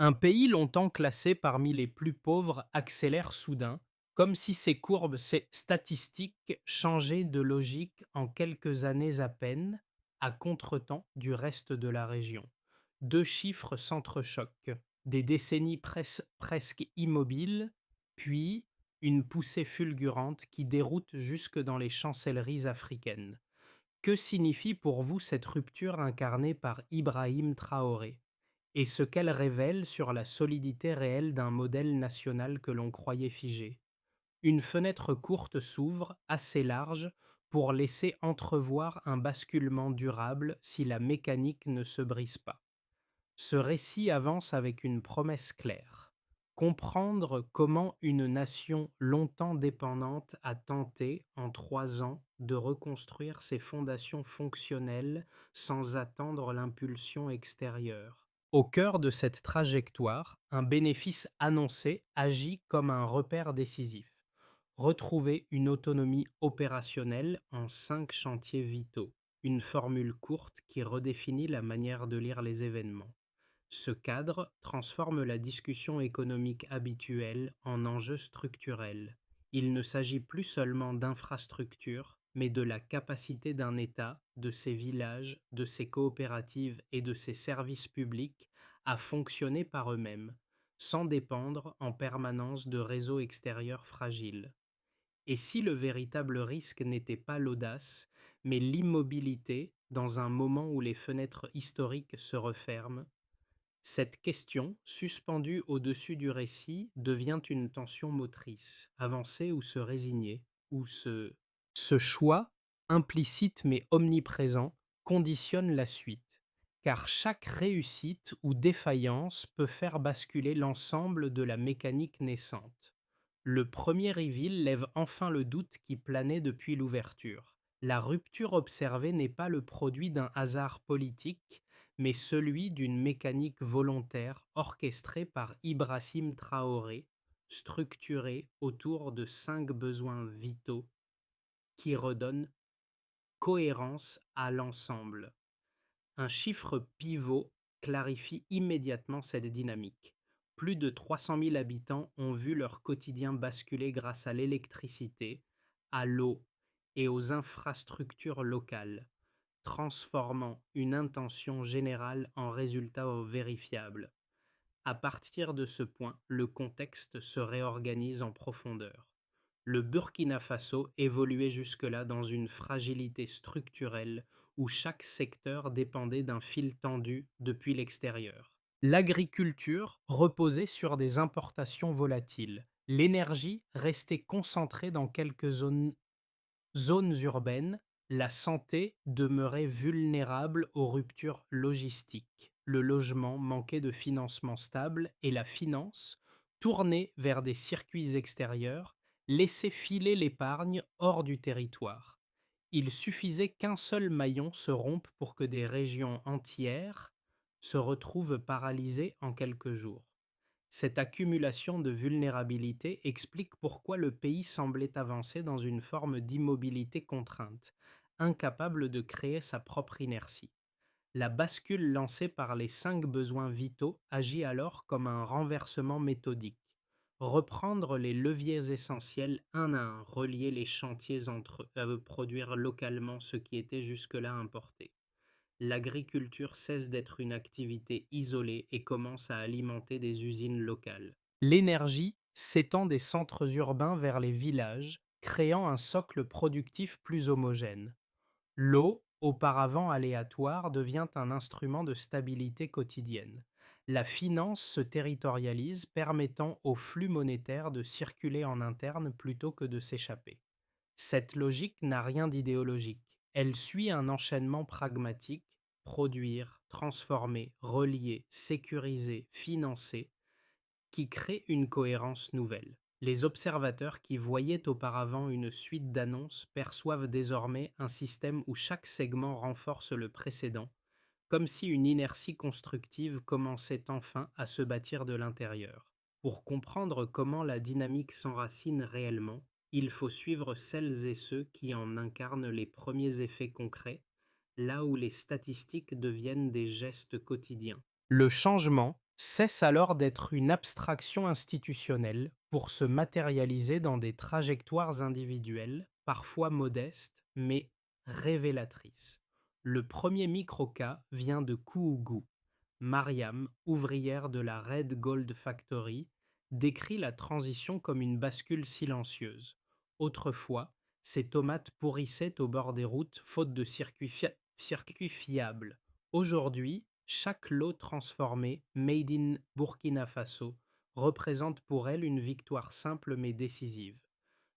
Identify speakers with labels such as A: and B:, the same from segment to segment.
A: Un pays longtemps classé parmi les plus pauvres accélère soudain, comme si ses statistiques changeaient de logique en quelques années à peine, à contretemps du reste de la région. Deux chiffres s'entrechoquent, des décennies presque immobiles, puis une poussée fulgurante qui déroute jusque dans les chancelleries africaines. Que signifie pour vous cette rupture incarnée par Ibrahim Traoré? Et ce qu'elle révèle sur la solidité réelle d'un modèle national que l'on croyait figé. Une fenêtre courte s'ouvre, assez large, pour laisser entrevoir un basculement durable si la mécanique ne se brise pas. Ce récit avance avec une promesse claire. Comprendre comment une nation longtemps dépendante a tenté, en 3 ans, de reconstruire ses fondations fonctionnelles sans attendre l'impulsion extérieure. Au cœur de cette trajectoire, un bénéfice annoncé agit comme un repère décisif. Retrouver une autonomie opérationnelle en 5 chantiers vitaux, une formule courte qui redéfinit la manière de lire les événements. Ce cadre transforme la discussion économique habituelle en enjeu structurel. Il ne s'agit plus seulement d'infrastructures, mais de la capacité d'un État, de ses villages, de ses coopératives et de ses services publics à fonctionner par eux-mêmes, sans dépendre en permanence de réseaux extérieurs fragiles. Et si le véritable risque n'était pas l'audace, mais l'immobilité dans un moment où les fenêtres historiques se referment? Cette question, suspendue au-dessus du récit, devient une tension motrice, avancer ou se résigner, ou se... Ce choix, implicite mais omniprésent, conditionne la suite, car chaque réussite ou défaillance peut faire basculer l'ensemble de la mécanique naissante. Le premier reveal lève enfin le doute qui planait depuis l'ouverture. La rupture observée n'est pas le produit d'un hasard politique, mais celui d'une mécanique volontaire orchestrée par Ibrahim Traoré, structurée autour de 5 besoins vitaux qui redonnent cohérence à l'ensemble. Un chiffre pivot clarifie immédiatement cette dynamique. Plus de 300 000 habitants ont vu leur quotidien basculer grâce à l'électricité, à l'eau et aux infrastructures locales, transformant une intention générale en résultat vérifiable. À partir de ce point, le contexte se réorganise en profondeur. Le Burkina Faso évoluait jusque-là dans une fragilité structurelle où chaque secteur dépendait d'un fil tendu depuis l'extérieur. L'agriculture reposait sur des importations volatiles. L'énergie restait concentrée dans quelques zones urbaines, la santé demeurait vulnérable aux ruptures logistiques. Le logement manquait de financement stable et la finance, tournée vers des circuits extérieurs, laissait filer l'épargne hors du territoire. Il suffisait qu'un seul maillon se rompe pour que des régions entières se retrouvent paralysées en quelques jours. Cette accumulation de vulnérabilité explique pourquoi le pays semblait avancer dans une forme d'immobilité contrainte, incapable de créer sa propre inertie. La bascule lancée par les 5 besoins vitaux agit alors comme un renversement méthodique. Reprendre les leviers essentiels un à un, relier les chantiers entre eux, produire localement ce qui était jusque-là importé. L'agriculture cesse d'être une activité isolée et commence à alimenter des usines locales. L'énergie s'étend des centres urbains vers les villages, créant un socle productif plus homogène. L'eau, auparavant aléatoire, devient un instrument de stabilité quotidienne. La finance se territorialise, permettant au flux monétaire de circuler en interne plutôt que de s'échapper. Cette logique n'a rien d'idéologique. Elle suit un enchaînement pragmatique: produire, transformer, relier, sécuriser, financer, qui crée une cohérence nouvelle. Les observateurs qui voyaient auparavant une suite d'annonces perçoivent désormais un système où chaque segment renforce le précédent, comme si une inertie constructive commençait enfin à se bâtir de l'intérieur. Pour comprendre comment la dynamique s'enracine réellement, il faut suivre celles et ceux qui en incarnent les premiers effets concrets, là où les statistiques deviennent des gestes quotidiens. Le changement cesse alors d'être une abstraction institutionnelle pour se matérialiser dans des trajectoires individuelles, parfois modestes, mais révélatrices. Le premier micro-cas vient de Kouougou. Mariam, ouvrière de la Red Gold Factory, décrit la transition comme une bascule silencieuse. Autrefois, ces tomates pourrissaient au bord des routes faute de circuits fiables. Aujourd'hui, chaque lot transformé, made in Burkina Faso, représente pour elle une victoire simple mais décisive.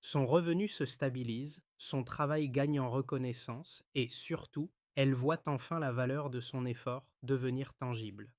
A: Son revenu se stabilise, son travail gagne en reconnaissance et, surtout, elle voit enfin la valeur de son effort devenir tangible.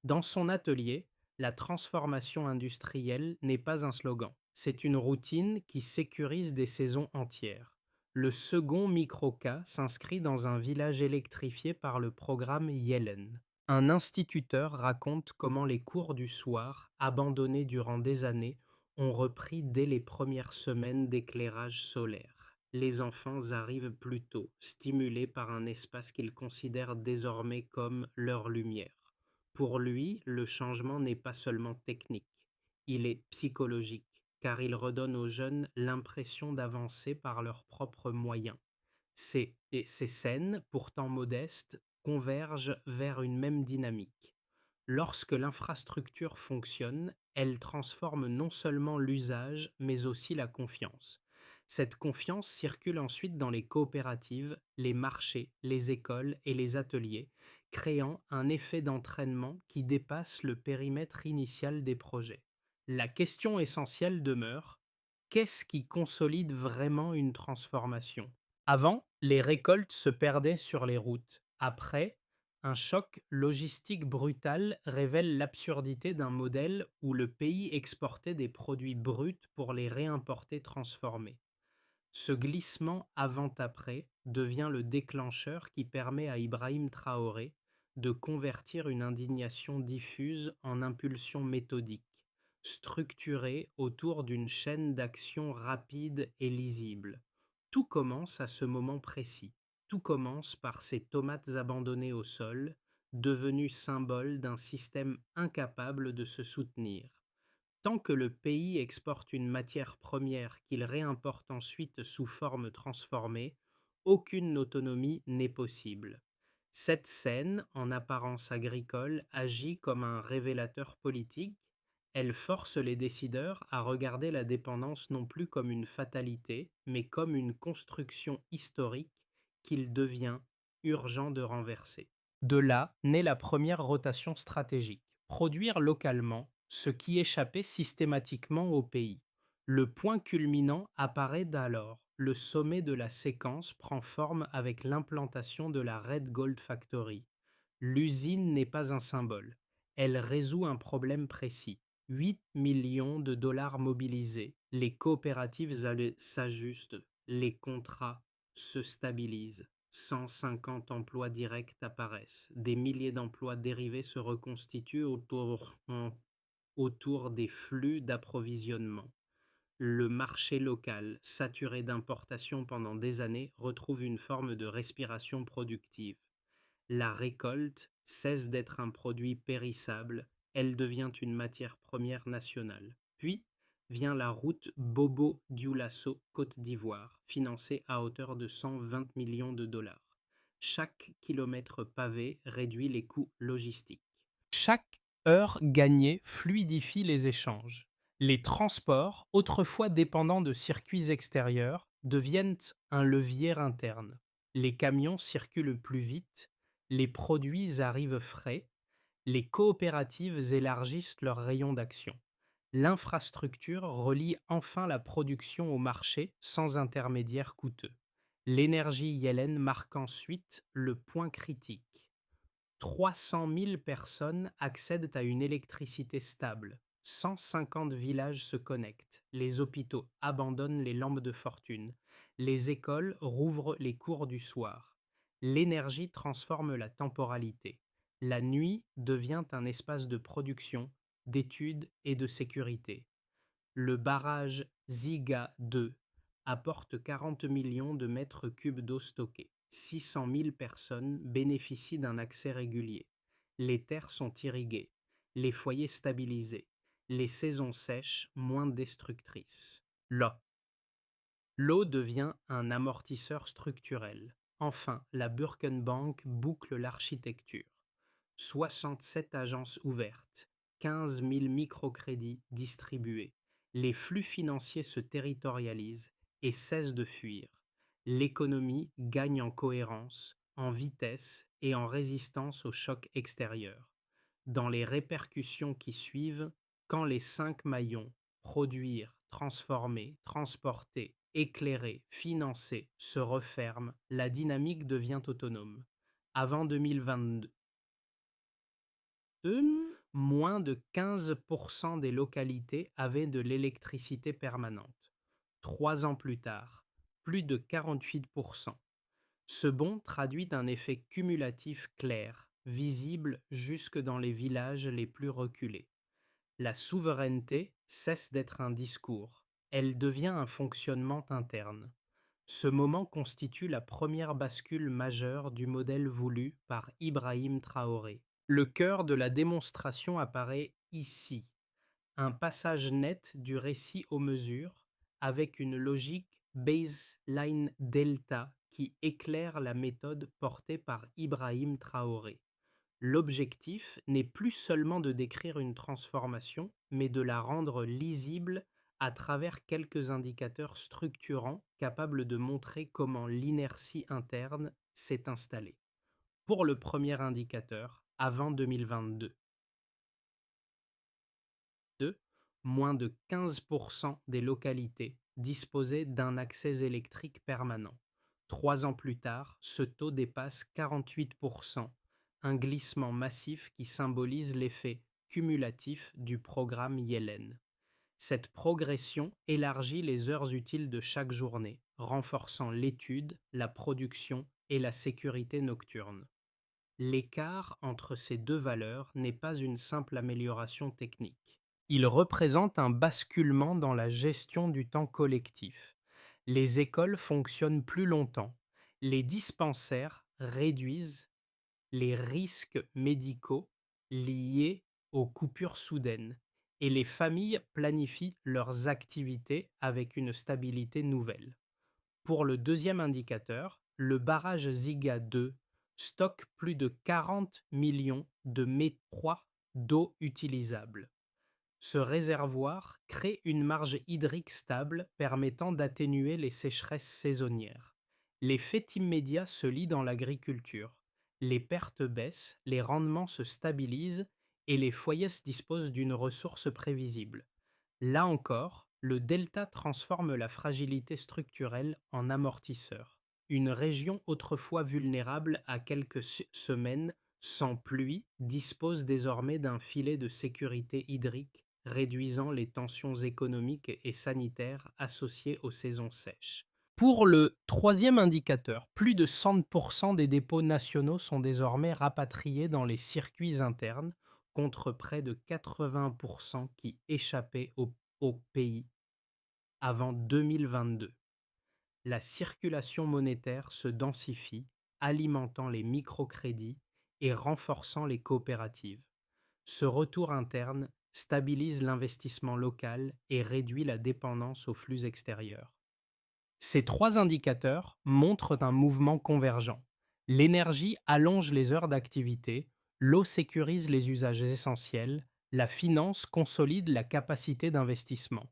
A: Dans son atelier, la transformation industrielle n'est pas un slogan, c'est une routine qui sécurise des saisons entières. Le second micro-cas s'inscrit dans un village électrifié par le programme Yellen. Un instituteur raconte comment les cours du soir, abandonnés durant des années, ont repris dès les premières semaines d'éclairage solaire. Les enfants arrivent plus tôt, stimulés par un espace qu'ils considèrent désormais comme leur lumière. Pour lui, le changement n'est pas seulement technique, il est psychologique, car il redonne aux jeunes l'impression d'avancer par leurs propres moyens. Ces scènes, pourtant modestes, convergent vers une même dynamique. Lorsque l'infrastructure fonctionne, elle transforme non seulement l'usage, mais aussi la confiance. Cette confiance circule ensuite dans les coopératives, les marchés, les écoles et les ateliers, créant un effet d'entraînement qui dépasse le périmètre initial des projets. La question essentielle demeure: qu'est-ce qui consolide vraiment une transformation? Avant, les récoltes se perdaient sur les routes. Après, un choc logistique brutal révèle l'absurdité d'un modèle où le pays exportait des produits bruts pour les réimporter transformés. Ce glissement avant-après devient le déclencheur qui permet à Ibrahim Traoré de convertir une indignation diffuse en impulsion méthodique, structurée autour d'une chaîne d'action rapide et lisible. Tout commence à ce moment précis. Tout commence par ces tomates abandonnées au sol, devenues symboles d'un système incapable de se soutenir. Tant que le pays exporte une matière première qu'il réimporte ensuite sous forme transformée, aucune autonomie n'est possible. Cette scène, en apparence agricole, agit comme un révélateur politique. Elle force les décideurs à regarder la dépendance non plus comme une fatalité, mais comme une construction historique qu'il devient urgent de renverser. De là naît la première rotation stratégique: produire localement ce qui échappait systématiquement au pays. Le point culminant apparaît d'alors. Le sommet de la séquence prend forme avec l'implantation de la Red Gold Factory. L'usine n'est pas un symbole. Elle résout un problème précis. 8 millions de dollars mobilisés. Les coopératives s'ajustent. Les contrats se stabilisent. 150 emplois directs apparaissent. Des milliers d'emplois dérivés se reconstituent autour des flux d'approvisionnement. Le marché local, saturé d'importations pendant des années, retrouve une forme de respiration productive. La récolte cesse d'être un produit périssable, elle devient une matière première nationale. Puis vient la route Bobo-Dioulasso Côte d'Ivoire, financée à hauteur de 120 millions de dollars. Chaque kilomètre pavé réduit les coûts logistiques. Chaque heure gagnée fluidifie les échanges. Les transports, autrefois dépendants de circuits extérieurs, deviennent un levier interne. Les camions circulent plus vite, les produits arrivent frais, les coopératives élargissent leurs rayons d'action. L'infrastructure relie enfin la production au marché sans intermédiaire coûteux. L'énergie Yellen marque ensuite le point critique. 300 000 personnes accèdent à une électricité stable. 150 villages se connectent. Les hôpitaux abandonnent les lampes de fortune. Les écoles rouvrent les cours du soir. L'énergie transforme la temporalité. La nuit devient un espace de production, d'études et de sécurité. Le barrage Ziga 2 apporte 40 millions de mètres cubes d'eau stockée. 600 000 personnes bénéficient d'un accès régulier. Les terres sont irriguées. les foyers stabilisés, les saisons sèches moins destructrices. L'eau devient un amortisseur structurel. Enfin, la Burkenbank boucle l'architecture. 67 agences ouvertes, 15 000 microcrédits distribués. Les flux financiers se territorialisent et cessent de fuir. L'économie gagne en cohérence, en vitesse et en résistance aux chocs extérieurs. Dans les répercussions qui suivent, quand les 5 maillons produire, transformer, transporter, éclairer, financer se referment, la dynamique devient autonome. Avant 2022, moins de 15% des localités avaient de l'électricité permanente. 3 ans plus tard, plus de 48%. Ce bond traduit un effet cumulatif clair, visible jusque dans les villages les plus reculés. La souveraineté cesse d'être un discours, elle devient un fonctionnement interne. Ce moment constitue la première bascule majeure du modèle voulu par Ibrahim Traoré. Le cœur de la démonstration apparaît ici, un passage net du récit aux mesures, avec une logique baseline delta qui éclaire la méthode portée par Ibrahim Traoré. L'objectif n'est plus seulement de décrire une transformation, mais de la rendre lisible à travers quelques indicateurs structurants capables de montrer comment l'inertie interne s'est installée. Pour le premier indicateur, avant 2022, moins de 15% des localités disposaient d'un accès électrique permanent. 3 ans plus tard, ce taux dépasse 48%, un glissement massif qui symbolise l'effet cumulatif du programme Yellen. Cette progression élargit les heures utiles de chaque journée, renforçant l'étude, la production et la sécurité nocturne. L'écart entre ces deux valeurs n'est pas une simple amélioration technique. Il représente un basculement dans la gestion du temps collectif. Les écoles fonctionnent plus longtemps. Les dispensaires réduisent les risques médicaux liés aux coupures soudaines et les familles planifient leurs activités avec une stabilité nouvelle. Pour le deuxième indicateur, le barrage Ziga 2 stocke plus de 40 millions de mètres 3 d'eau utilisable. Ce réservoir crée une marge hydrique stable permettant d'atténuer les sécheresses saisonnières. L'effet immédiat se lit dans l'agriculture. Les pertes baissent, les rendements se stabilisent et les foyers disposent d'une ressource prévisible. Là encore, le delta transforme la fragilité structurelle en amortisseur. Une région autrefois vulnérable à quelques semaines sans pluie dispose désormais d'un filet de sécurité hydrique, réduisant les tensions économiques et sanitaires associées aux saisons sèches. Pour le troisième indicateur, plus de 100% des dépôts nationaux sont désormais rapatriés dans les circuits internes, contre près de 80% qui échappaient au pays avant 2022. La circulation monétaire se densifie, alimentant les microcrédits et renforçant les coopératives. Ce retour interne stabilise l'investissement local et réduit la dépendance aux flux extérieurs. Ces 3 indicateurs montrent un mouvement convergent. L'énergie allonge les heures d'activité, l'eau sécurise les usages essentiels, la finance consolide la capacité d'investissement.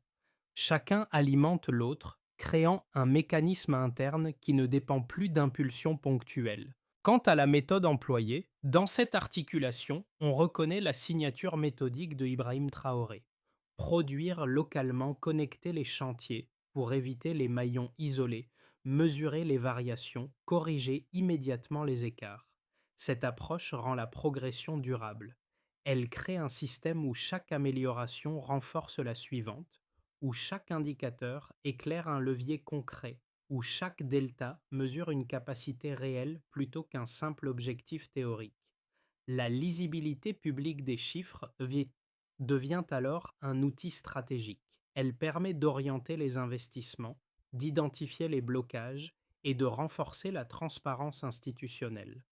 A: Chacun alimente l'autre, créant un mécanisme interne qui ne dépend plus d'impulsions ponctuelles. Quant à la méthode employée, dans cette articulation, on reconnaît la signature méthodique de Ibrahim Traoré. Produire localement, connecter les chantiers pour éviter les maillons isolés, mesurer les variations, corriger immédiatement les écarts. Cette approche rend la progression durable. Elle crée un système où chaque amélioration renforce la suivante, où chaque indicateur éclaire un levier concret, où chaque delta mesure une capacité réelle plutôt qu'un simple objectif théorique. La lisibilité publique des chiffres devient alors un outil stratégique. Elle permet d'orienter les investissements, d'identifier les blocages et de renforcer la transparence institutionnelle.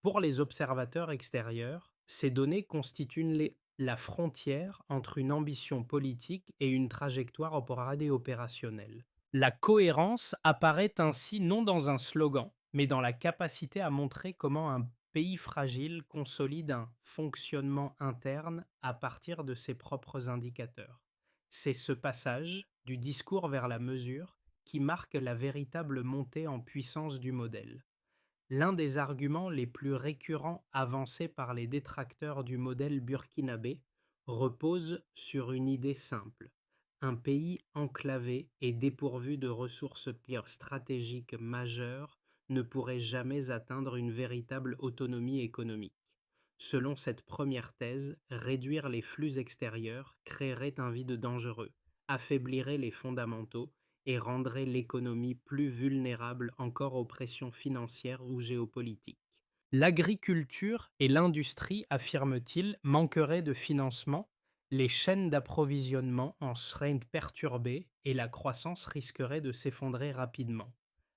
A: Pour les observateurs extérieurs, ces données constituent la frontière entre une ambition politique et une trajectoire opérationnelle. La cohérence apparaît ainsi non dans un slogan, mais dans la capacité à montrer comment un pays fragile consolide un fonctionnement interne à partir de ses propres indicateurs. C'est ce passage du discours vers la mesure qui marque la véritable montée en puissance du modèle. L'un des arguments les plus récurrents avancés par les détracteurs du modèle burkinabé repose sur une idée simple. Un pays enclavé et dépourvu de ressources stratégiques majeures ne pourrait jamais atteindre une véritable autonomie économique. Selon cette première thèse, réduire les flux extérieurs créerait un vide dangereux, affaiblirait les fondamentaux et rendrait l'économie plus vulnérable encore aux pressions financières ou géopolitiques. L'agriculture et l'industrie, affirme-t-il, manqueraient de financement, les chaînes d'approvisionnement en seraient perturbées et la croissance risquerait de s'effondrer rapidement.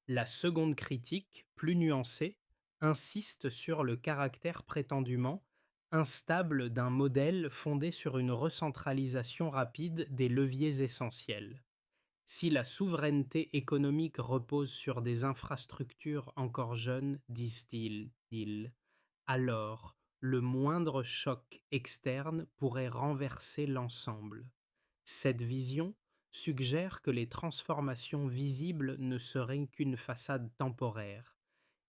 A: La seconde critique, plus nuancée, insiste sur le caractère prétendument instable d'un modèle fondé sur une recentralisation rapide des leviers essentiels. Si la souveraineté économique repose sur des infrastructures encore jeunes, disent-ils, alors le moindre choc externe pourrait renverser l'ensemble. Cette vision suggère que les transformations visibles ne seraient qu'une façade temporaire,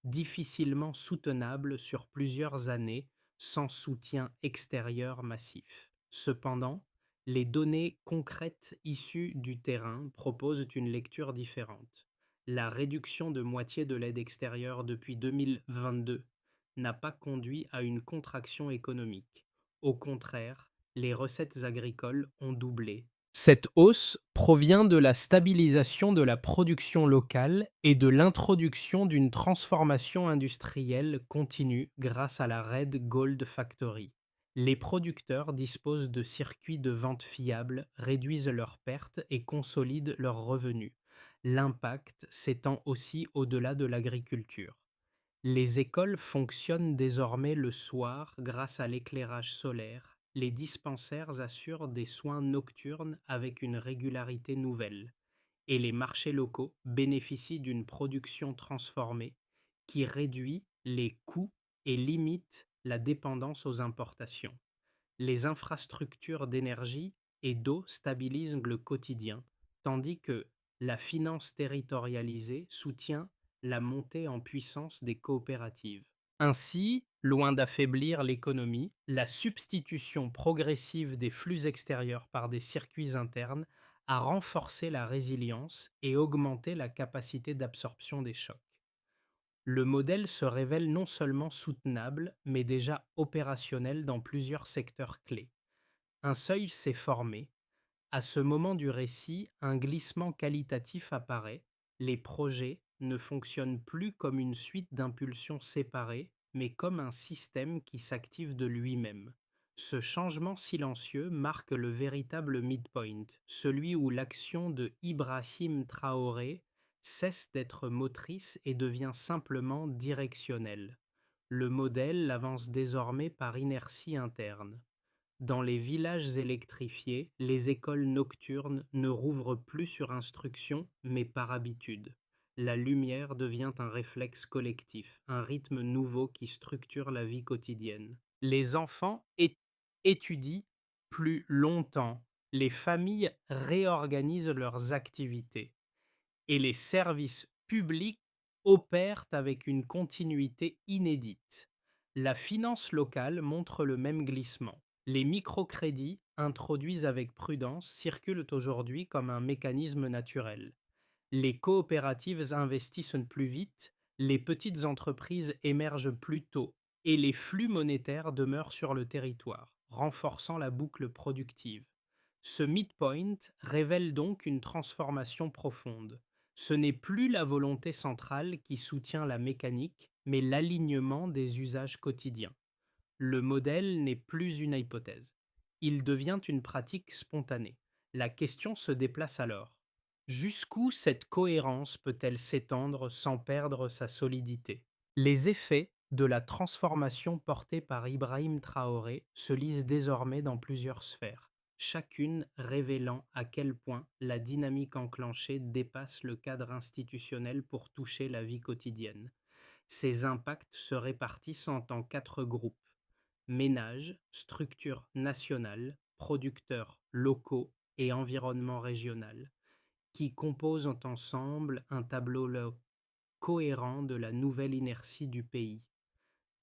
A: difficilement soutenable sur plusieurs années sans soutien extérieur massif. Cependant, les données concrètes issues du terrain proposent une lecture différente. La réduction de moitié de l'aide extérieure depuis 2022 n'a pas conduit à une contraction économique. Au contraire, les recettes agricoles ont doublé. Cette hausse provient de la stabilisation de la production locale et de l'introduction d'une transformation industrielle continue grâce à la Red Gold Factory. Les producteurs disposent de circuits de vente fiables, réduisent leurs pertes et consolident leurs revenus. L'impact s'étend aussi au-delà de l'agriculture. Les écoles fonctionnent désormais le soir grâce à l'éclairage solaire. Les dispensaires assurent des soins nocturnes avec une régularité nouvelle. Et les marchés locaux bénéficient d'une production transformée qui réduit les coûts et limite la dépendance aux importations. Les infrastructures d'énergie et d'eau stabilisent le quotidien, tandis que la finance territorialisée soutient la montée en puissance des coopératives. Ainsi, loin d'affaiblir l'économie, la substitution progressive des flux extérieurs par des circuits internes a renforcé la résilience et augmenté la capacité d'absorption des chocs. Le modèle se révèle non seulement soutenable, mais déjà opérationnel dans plusieurs secteurs clés. Un seuil s'est formé. À ce moment du récit, un glissement qualitatif apparaît. Les projets ne fonctionnent plus comme une suite d'impulsions séparées, mais comme un système qui s'active de lui-même. Ce changement silencieux marque le véritable midpoint, celui où l'action de Ibrahim Traoré cesse d'être motrice et devient simplement directionnelle. Le modèle avance désormais par inertie interne. Dans les villages électrifiés, les écoles nocturnes ne rouvrent plus sur instruction, mais par habitude. La lumière devient un réflexe collectif, un rythme nouveau qui structure la vie quotidienne. Les enfants étudient plus longtemps, les familles réorganisent leurs activités et les services publics opèrent avec une continuité inédite. La finance locale montre le même glissement. Les microcrédits, introduits avec prudence, circulent aujourd'hui comme un mécanisme naturel. Les coopératives investissent plus vite, les petites entreprises émergent plus tôt et les flux monétaires demeurent sur le territoire, renforçant la boucle productive. Ce midpoint révèle donc une transformation profonde. Ce n'est plus la volonté centrale qui soutient la mécanique, mais l'alignement des usages quotidiens. Le modèle n'est plus une hypothèse. Il devient une pratique spontanée. La question se déplace alors. Jusqu'où cette cohérence peut-elle s'étendre sans perdre sa solidité? Les effets de la transformation portée par Ibrahim Traoré se lise désormais dans plusieurs sphères, chacune révélant à quel point la dynamique enclenchée dépasse le cadre institutionnel pour toucher la vie quotidienne. Ces impacts se répartissent en quatre groupes: ménages, structures nationales, producteurs locaux et environnement régional, qui composent ensemble un tableau cohérent de la nouvelle inertie du pays.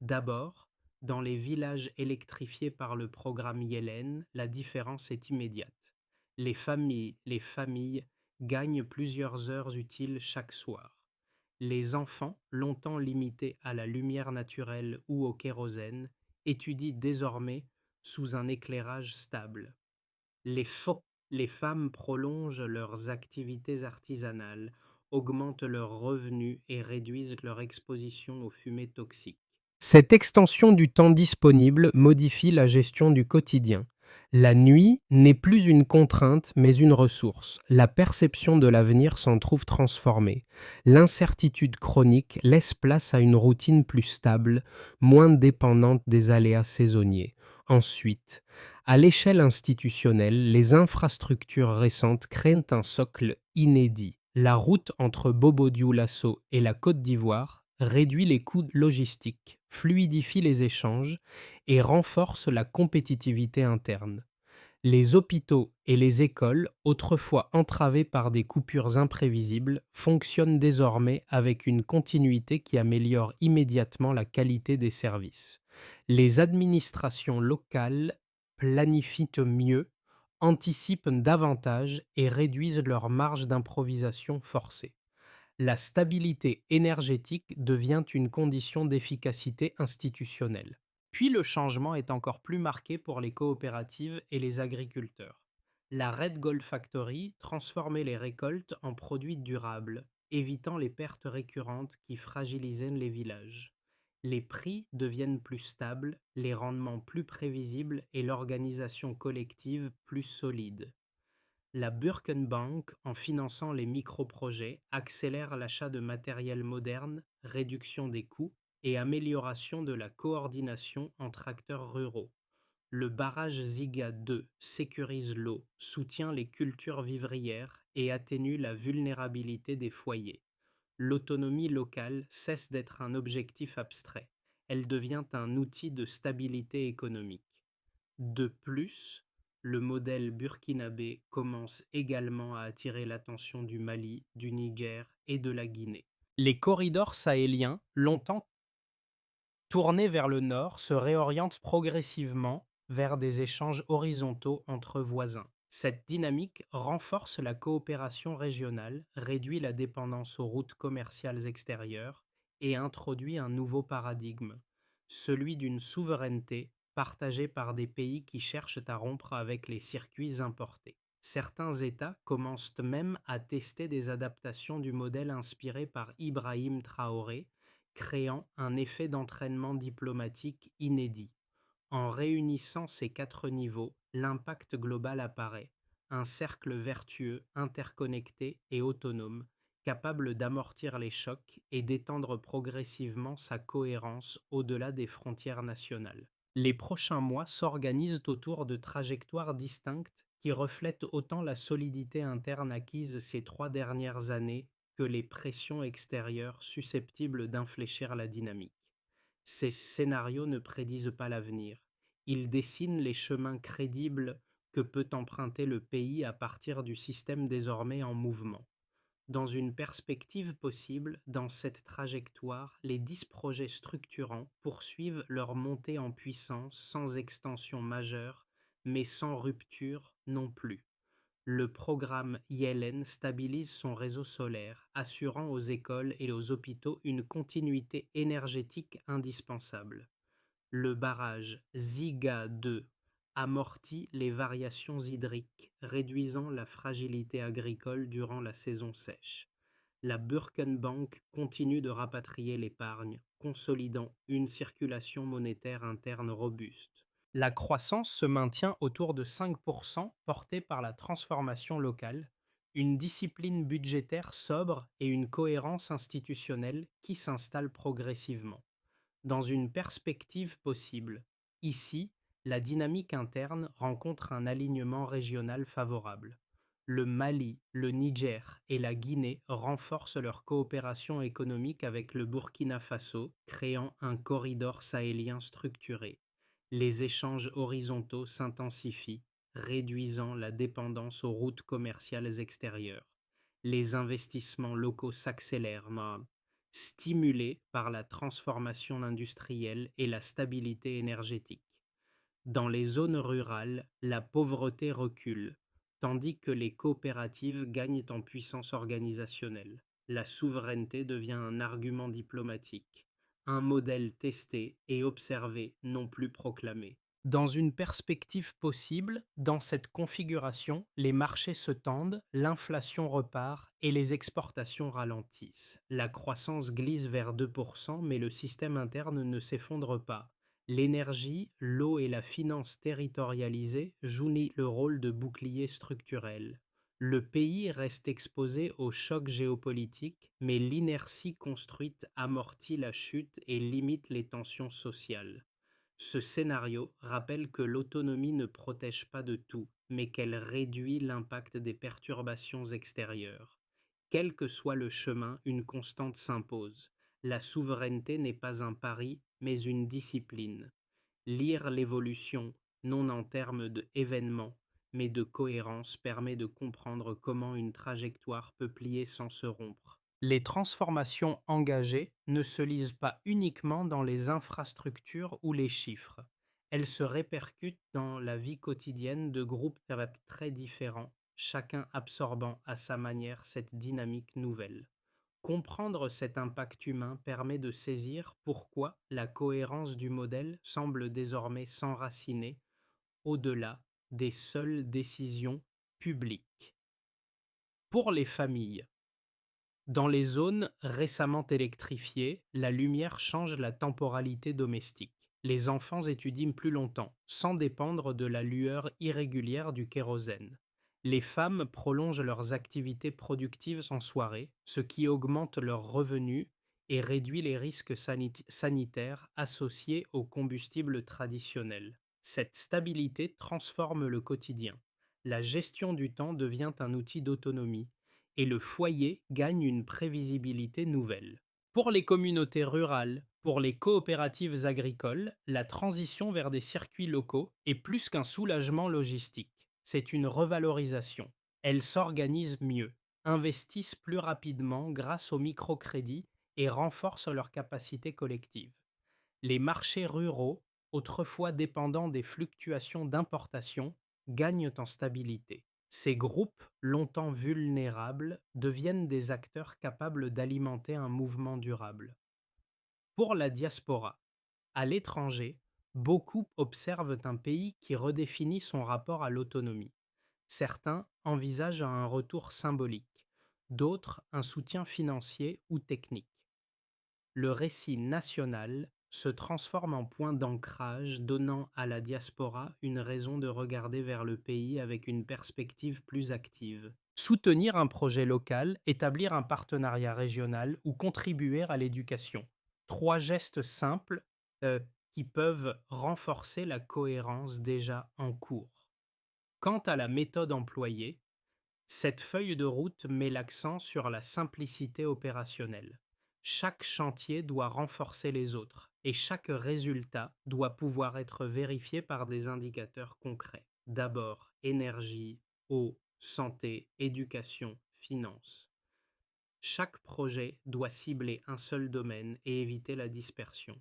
A: D'abord, dans les villages électrifiés par le programme Yellen, la différence est immédiate. Les familles gagnent plusieurs heures utiles chaque soir. Les enfants, longtemps limités à la lumière naturelle ou au kérosène, étudient désormais sous un éclairage stable. Les femmes prolongent leurs activités artisanales, augmentent leurs revenus et réduisent leur exposition aux fumées toxiques. Cette extension du temps disponible modifie la gestion du quotidien. La nuit n'est plus une contrainte mais une ressource. La perception de l'avenir s'en trouve transformée. L'incertitude chronique laisse place à une routine plus stable, moins dépendante des aléas saisonniers. Ensuite, à l'échelle institutionnelle, les infrastructures récentes créent un socle inédit. La route entre Bobo-Dioulasso et la Côte d'Ivoire réduit les coûts logistiques, fluidifie les échanges et renforce la compétitivité interne. Les hôpitaux et les écoles, autrefois entravés par des coupures imprévisibles, fonctionnent désormais avec une continuité qui améliore immédiatement la qualité des services. Les administrations locales planifient mieux, anticipent davantage et réduisent leurs marges d'improvisation forcées. La stabilité énergétique devient une condition d'efficacité institutionnelle. Puis le changement est encore plus marqué pour les coopératives et les agriculteurs. La Red Gold Factory transformait les récoltes en produits durables, évitant les pertes récurrentes qui fragilisaient les villages. Les prix deviennent plus stables, les rendements plus prévisibles et l'organisation collective plus solide. La Burkenbank, en finançant les microprojets, accélère l'achat de matériel moderne, réduction des coûts et amélioration de la coordination entre acteurs ruraux. Le barrage Ziga 2 sécurise l'eau, soutient les cultures vivrières et atténue la vulnérabilité des foyers. L'autonomie locale cesse d'être un objectif abstrait. Elle devient un outil de stabilité économique. De plus, le modèle burkinabé commence également à attirer l'attention du Mali, du Niger et de la Guinée. Les corridors sahéliens, longtemps tournés vers le nord, se réorientent progressivement vers des échanges horizontaux entre voisins. Cette dynamique renforce la coopération régionale, réduit la dépendance aux routes commerciales extérieures et introduit un nouveau paradigme, celui d'une souveraineté partagée par des pays qui cherchent à rompre avec les circuits importés. Certains États commencent même à tester des adaptations du modèle inspiré par Ibrahim Traoré, créant un effet d'entraînement diplomatique inédit. En réunissant ces quatre niveaux, l'impact global apparaît, un cercle vertueux, interconnecté et autonome, capable d'amortir les chocs et d'étendre progressivement sa cohérence au-delà des frontières nationales. Les prochains mois s'organisent autour de trajectoires distinctes qui reflètent autant la solidité interne acquise ces 3 dernières années que les pressions extérieures susceptibles d'infléchir la dynamique. Ces scénarios ne prédisent pas l'avenir. Ils dessinent les chemins crédibles que peut emprunter le pays à partir du système désormais en mouvement. Dans une perspective possible, dans cette trajectoire, les 10 projets structurants poursuivent leur montée en puissance sans extension majeure, mais sans rupture non plus. Le programme Yellen stabilise son réseau solaire, assurant aux écoles et aux hôpitaux une continuité énergétique indispensable. Le barrage Ziga 2 amortit les variations hydriques, réduisant la fragilité agricole durant la saison sèche. La Burkenbank continue de rapatrier l'épargne, consolidant une circulation monétaire interne robuste. La croissance se maintient autour de 5%, portée par la transformation locale, une discipline budgétaire sobre et une cohérence institutionnelle qui s'installe progressivement. dans une perspective possible. Ici, la dynamique interne rencontre un alignement régional favorable. Le Mali, le Niger et la Guinée renforcent leur coopération économique avec le Burkina Faso, créant un corridor sahélien structuré. Les échanges horizontaux s'intensifient, réduisant la dépendance aux routes commerciales extérieures. Les investissements locaux s'accélèrent, stimulés par la transformation industrielle et la stabilité énergétique. Dans les zones rurales, la pauvreté recule, tandis que les coopératives gagnent en puissance organisationnelle. La souveraineté devient un argument diplomatique, un modèle testé et observé, non plus proclamé. Dans une perspective possible, dans cette configuration, les marchés se tendent, l'inflation repart et les exportations ralentissent. La croissance glisse vers 2%, mais le système interne ne s'effondre pas. L'énergie, l'eau et la finance territorialisée jouent le rôle de bouclier structurel. Le pays reste exposé aux chocs géopolitiques, mais l'inertie construite amortit la chute et limite les tensions sociales. Ce scénario rappelle que l'autonomie ne protège pas de tout, mais qu'elle réduit l'impact des perturbations extérieures. Quel que soit le chemin, une constante s'impose. La souveraineté n'est pas un pari, mais une discipline. Lire l'évolution, non en termes d'événements, mais de cohérence, permet de comprendre comment une trajectoire peut plier sans se rompre. Les transformations engagées ne se lisent pas uniquement dans les infrastructures ou les chiffres. Elles se répercutent dans la vie quotidienne de groupes très différents, chacun absorbant à sa manière cette dynamique nouvelle. Comprendre cet impact humain permet de saisir pourquoi la cohérence du modèle semble désormais s'enraciner au-delà des seules décisions publiques. Pour les familles, dans les zones récemment électrifiées, la lumière change la temporalité domestique. Les enfants étudient plus longtemps, sans dépendre de la lueur irrégulière du kérosène. Les femmes prolongent leurs activités productives en soirée, ce qui augmente leurs revenus et réduit les risques sanitaires associés aux combustibles traditionnels. Cette stabilité transforme le quotidien. La gestion du temps devient un outil d'autonomie et le foyer gagne une prévisibilité nouvelle. Pour les communautés rurales, pour les coopératives agricoles, la transition vers des circuits locaux est plus qu'un soulagement logistique. C'est une revalorisation. Elles s'organisent mieux, investissent plus rapidement grâce au microcrédit et renforcent leur capacité collective. Les marchés ruraux, autrefois dépendants des fluctuations d'importation, gagnent en stabilité. Ces groupes, longtemps vulnérables, deviennent des acteurs capables d'alimenter un mouvement durable. Pour la diaspora, à l'étranger, beaucoup observent un pays qui redéfinit son rapport à l'autonomie. Certains envisagent un retour symbolique, d'autres un soutien financier ou technique. Le récit national se transforme en point d'ancrage, donnant à la diaspora une raison de regarder vers le pays avec une perspective plus active. Soutenir un projet local, établir un partenariat régional ou contribuer à l'éducation. Trois gestes simples qui peuvent renforcer la cohérence déjà en cours. Quant à la méthode employée, cette feuille de route met l'accent sur la simplicité opérationnelle. Chaque chantier doit renforcer les autres et chaque résultat doit pouvoir être vérifié par des indicateurs concrets. D'abord, énergie, eau, santé, éducation, finances. Chaque projet doit cibler un seul domaine et éviter la dispersion.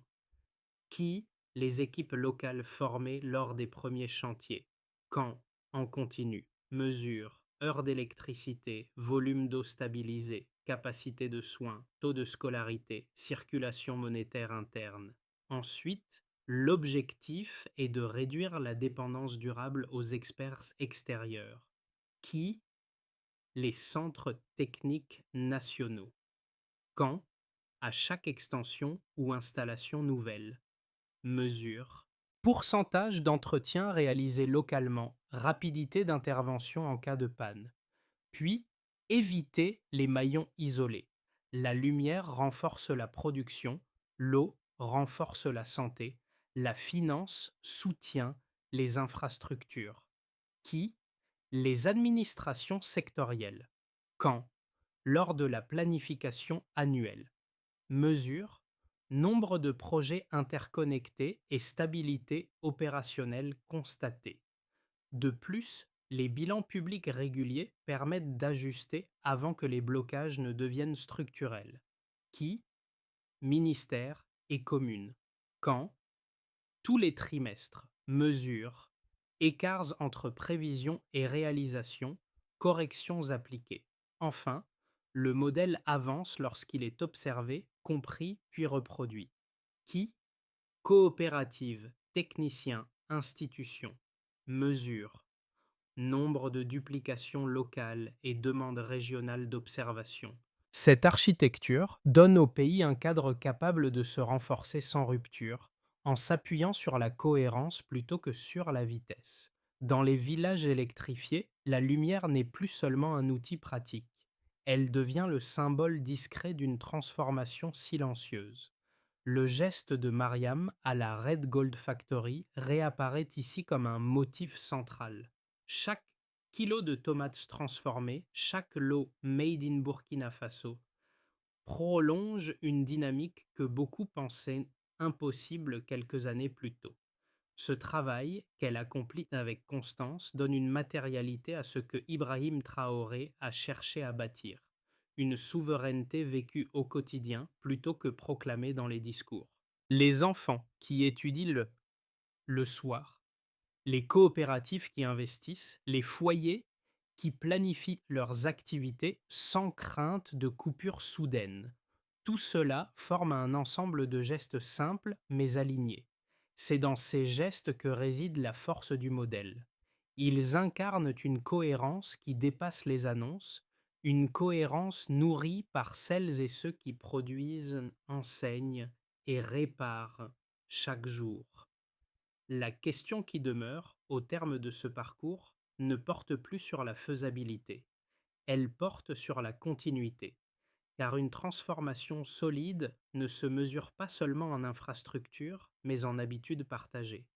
A: Qui les équipes locales formées lors des premiers chantiers? Quand? En continu. Mesures, heures d'électricité, volume d'eau stabilisé, capacité de soins, taux de scolarité, circulation monétaire interne. Ensuite, l'objectif est de réduire la dépendance durable aux experts extérieurs. Qui? Les centres techniques nationaux. Quand? À chaque extension ou installation nouvelle. Mesure. Pourcentage d'entretien réalisé localement, rapidité d'intervention en cas de panne. Puis, éviter les maillons isolés. La lumière renforce la production, l'eau renforce la santé, la finance soutient les infrastructures. Qui? Les administrations sectorielles. Quand? Lors de la planification annuelle. Mesure, nombre de projets interconnectés et stabilité opérationnelle constatée. De plus, les bilans publics réguliers permettent d'ajuster avant que les blocages ne deviennent structurels. Qui? Ministères et communes. Quand? Tous les trimestres. Mesure, écarts entre prévision et réalisation, corrections appliquées. Enfin, le modèle avance lorsqu'il est observé, compris puis reproduit. Qui? Coopérative, techniciens, institutions. Mesure, nombre de duplications locales et demandes régionales d'observation. Cette architecture donne au pays un cadre capable de se renforcer sans rupture, en s'appuyant sur la cohérence plutôt que sur la vitesse. Dans les villages électrifiés, la lumière n'est plus seulement un outil pratique, elle devient le symbole discret d'une transformation silencieuse. Le geste de Mariam à la Red Gold Factory réapparaît ici comme un motif central. Chaque kilo de tomates transformées, chaque lot made in Burkina Faso prolonge une dynamique que beaucoup pensaient impossible quelques années plus tôt. Ce travail, qu'elle accomplit avec constance, donne une matérialité à ce que Ibrahim Traoré a cherché à bâtir, une souveraineté vécue au quotidien plutôt que proclamée dans les discours. Les enfants qui étudient le soir, les coopératives qui investissent, les foyers qui planifient leurs activités sans crainte de coupure soudaine. Tout cela forme un ensemble de gestes simples mais alignés. C'est dans ces gestes que réside la force du modèle. Ils incarnent une cohérence qui dépasse les annonces, une cohérence nourrie par celles et ceux qui produisent, enseignent et réparent chaque jour. La question qui demeure, au terme de ce parcours, ne porte plus sur la faisabilité, elle porte sur la continuité, car une transformation solide ne se mesure pas seulement en infrastructure, mais en habitudes partagées.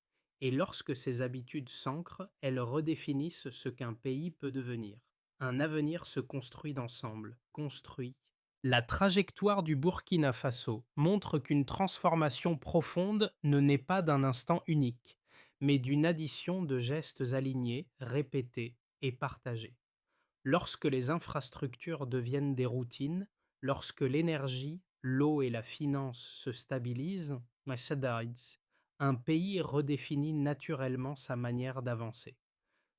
A: Et lorsque ces habitudes s'ancrent, elles redéfinissent ce qu'un pays peut devenir. Un avenir se construit d'ensemble, construit. La trajectoire du Burkina Faso montre qu'une transformation profonde ne naît pas d'un instant unique, mais d'une addition de gestes alignés, répétés et partagés. Lorsque les infrastructures deviennent des routines, lorsque l'énergie, l'eau et la finance se stabilisent, un pays redéfinit naturellement sa manière d'avancer.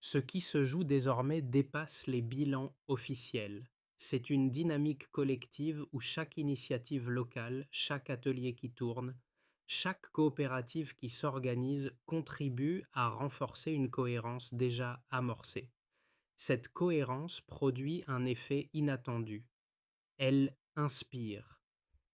A: Ce qui se joue désormais dépasse les bilans officiels. C'est une dynamique collective où chaque initiative locale, chaque atelier qui tourne, chaque coopérative qui s'organise contribue à renforcer une cohérence déjà amorcée. Cette cohérence produit un effet inattendu. Elle inspire.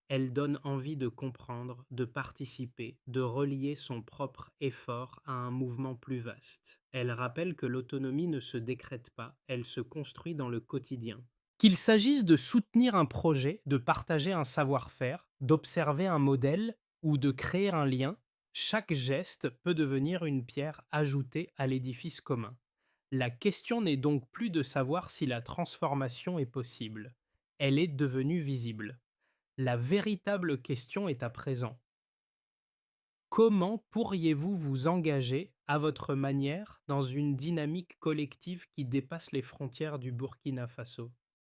A: Elle donne envie de comprendre, de participer, de relier son propre effort à un mouvement plus vaste. Elle rappelle que l'autonomie ne se décrète pas, elle se construit dans le quotidien. Qu'il s'agisse de soutenir un projet, de partager un savoir-faire, d'observer un modèle ou de créer un lien, chaque geste peut devenir une pierre ajoutée à l'édifice commun. La question n'est donc plus de savoir si la transformation est possible. Elle est devenue visible. La véritable question est à présent. Comment pourriez-vous vous engager, à votre manière, dans une dynamique collective qui dépasse les frontières du Burkina Faso?